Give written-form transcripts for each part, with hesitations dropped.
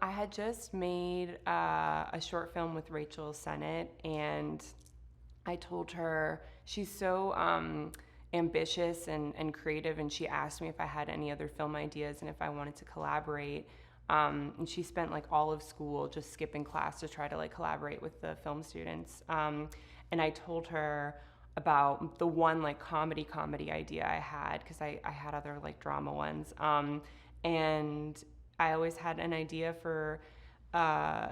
I had just made a short film with Rachel Sennott, and I told her she's so ambitious and creative, and she asked me if I had any other film ideas and if I wanted to collaborate. And she spent like all of school just skipping class to try to like collaborate with the film students. And I told her about the one like comedy idea I had, because I had other like drama ones. And I always had an idea for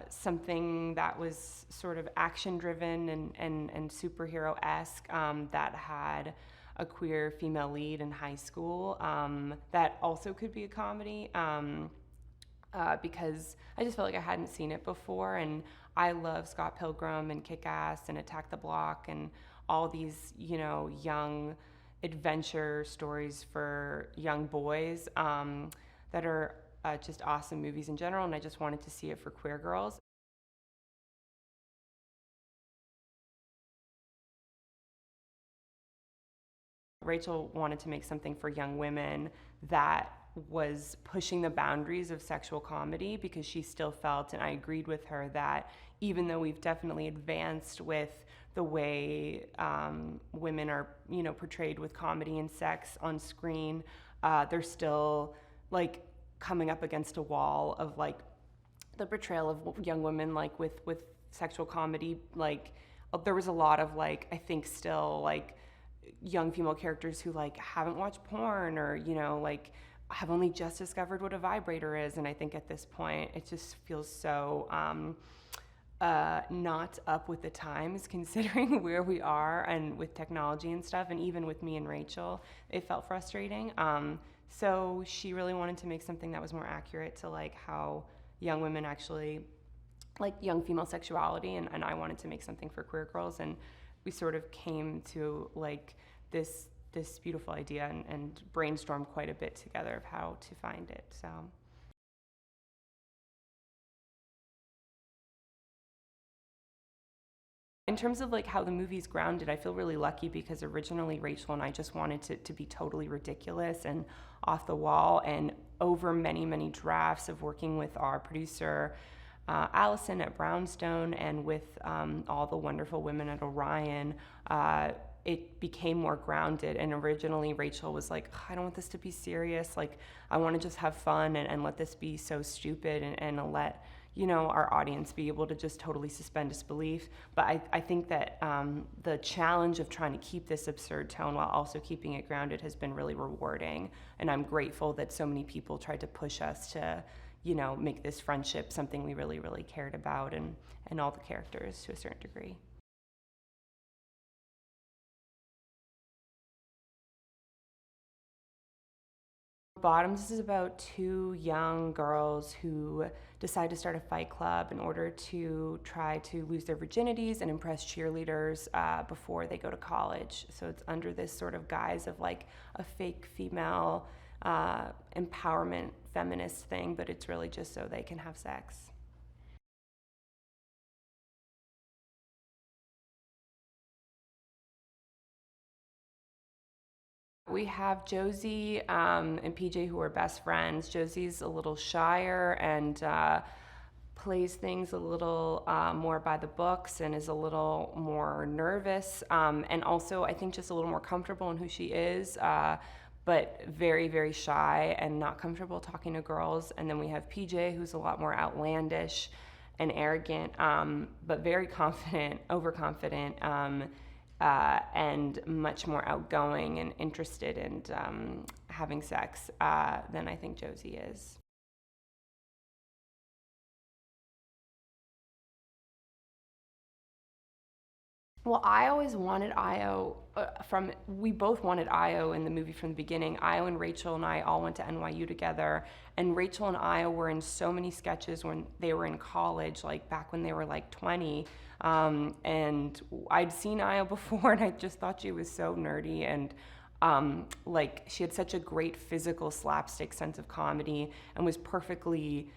something that was sort of action driven and superhero-esque, that had a queer female lead in high school, that also could be a comedy, because I just felt like I hadn't seen it before. And I love Scott Pilgrim and Kick-Ass and Attack the Block and all these, young adventure stories for young boys, that are just awesome movies in general, and I just wanted to see it for queer girls. Rachel wanted to make something for young women that was pushing the boundaries of sexual comedy, because she still felt, and I agreed with her, that even though we've definitely advanced with the way women are, portrayed with comedy and sex on screen, they're still like coming up against a wall of like the portrayal of young women like with sexual comedy. Like there was a lot of like, I think still like young female characters who like haven't watched porn, or like have only just discovered what a vibrator is. And I think at this point it just feels so not up with the times, considering where we are and with technology and stuff. And even with me and Rachel, it felt frustrating. So she really wanted to make something that was more accurate to like how young women actually, like young female sexuality, and I wanted to make something for queer girls. And we sort of came to like this beautiful idea, and brainstormed quite a bit together of how to find it. So in terms of like how the movie's grounded, I feel really lucky, because originally Rachel and I just wanted to be totally ridiculous and off the wall. And over many drafts of working with our producer, Alison at Brownstone, and with all the wonderful women at Orion, it became more grounded. And originally Rachel was like, I don't want this to be serious. Like, I want to just have fun and let this be so stupid, and let our audience be able to just totally suspend disbelief. But I think that the challenge of trying to keep this absurd tone while also keeping it grounded has been really rewarding. And I'm grateful that so many people tried to push us to, make this friendship something we really cared about, and all the characters to a certain degree. Bottoms is about two young girls who decide to start a fight club in order to try to lose their virginities and impress cheerleaders before they go to college. So it's under this sort of guise of like a fake female empowerment feminist thing, but it's really just so they can have sex. We have Josie and PJ, who are best friends. Josie's a little shyer and plays things a little more by the books, and is a little more nervous, and also I think just a little more comfortable in who she is, but very shy and not comfortable talking to girls. And then we have PJ, who's a lot more outlandish and arrogant, but very confident, overconfident, and much more outgoing and interested in having sex than I think Josie is. Well, I always wanted Io we both wanted Io in the movie from the beginning. Io and Rachel and I all went to NYU together, and Rachel and Io were in so many sketches when they were in college, like back when they were like 20. And I'd seen Io before, and I just thought she was so nerdy, and like she had such a great physical slapstick sense of comedy, and was perfectly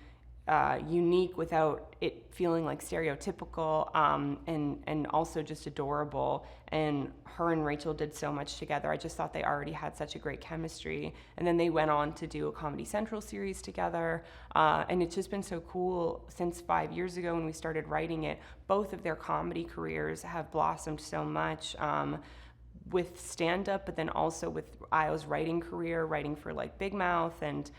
unique without it feeling like stereotypical, and also just adorable. And her and Rachel did so much together. I just thought they already had such a great chemistry. And then they went on to do a Comedy Central series together. And it's just been so cool since 5 years ago when we started writing it. Both of their comedy careers have blossomed so much. With stand-up, but then also with Io's writing career, writing for like Big Mouth and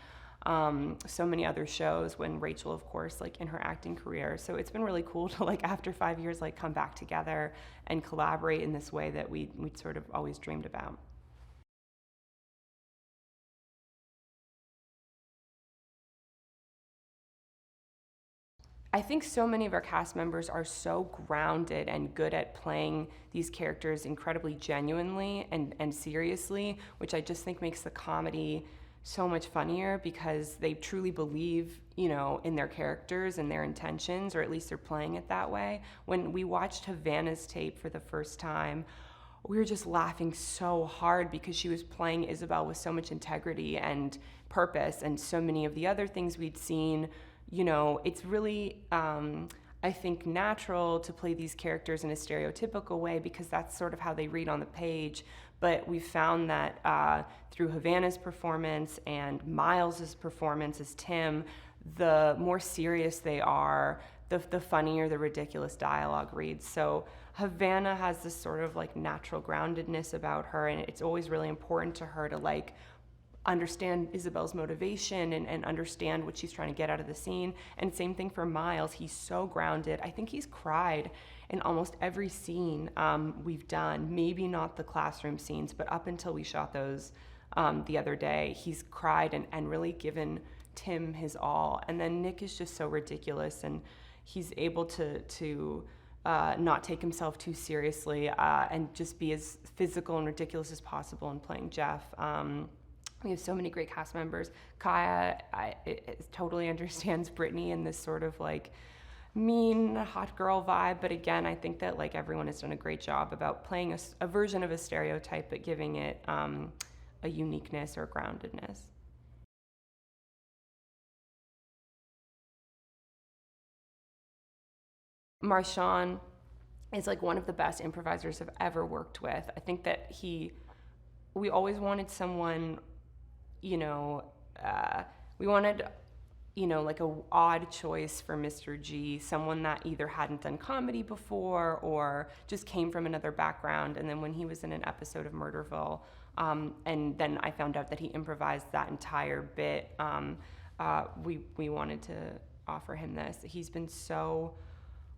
so many other shows, when Rachel, of course, like in her acting career. So it's been really cool to, like, after 5 years, like come back together and collaborate in this way that we'd sort of always dreamed about. I think so many of our cast members are so grounded and good at playing these characters incredibly genuinely and seriously, which I just think makes the comedy so much funnier, because they truly believe, in their characters and their intentions, or at least they're playing it that way. When we watched Havana's tape for the first time, we were just laughing so hard because she was playing Isabel with so much integrity and purpose, and so many of the other things we'd seen. It's really, I think, natural to play these characters in a stereotypical way because that's sort of how they read on the page. But we found that through Havana's performance and Miles's performance as Tim, the more serious they are, the funnier the ridiculous dialogue reads. So Havana has this sort of like natural groundedness about her, and it's always really important to her to like understand Isabel's motivation and understand what she's trying to get out of the scene. And same thing for Miles. He's so grounded. I think he's cried in almost every scene we've done. Maybe not the classroom scenes, but up until we shot those the other day, he's cried and really given Tim his all. And then Nick is just so ridiculous, and he's able to not take himself too seriously and just be as physical and ridiculous as possible in playing Jeff. We have so many great cast members. Kaia totally understands Brittany in this sort of like mean hot girl vibe, but again, I think that like everyone has done a great job about playing a version of a stereotype, but giving it a uniqueness or groundedness. Marshawn is like one of the best improvisers I've ever worked with. I think that we always wanted someone, you know, we wanted, like a odd choice for Mr. G, someone that either hadn't done comedy before or just came from another background. And then when he was in an episode of Murderville, and then I found out that he improvised that entire bit, we wanted to offer him this. He's been so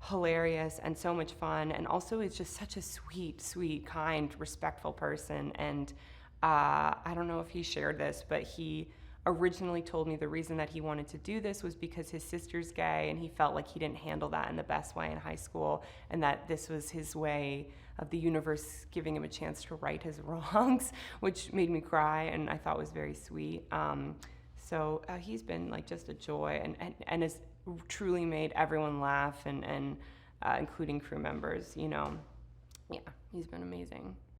hilarious and so much fun, and also is just such a sweet, kind, respectful person. And I don't know if he shared this, but he originally told me the reason that he wanted to do this was because his sister's gay, and he felt like he didn't handle that in the best way in high school, and that this was his way of the universe giving him a chance to right his wrongs, which made me cry and I thought was very sweet. So he's been like just a joy, and has truly made everyone laugh, and including crew members. Yeah, he's been amazing.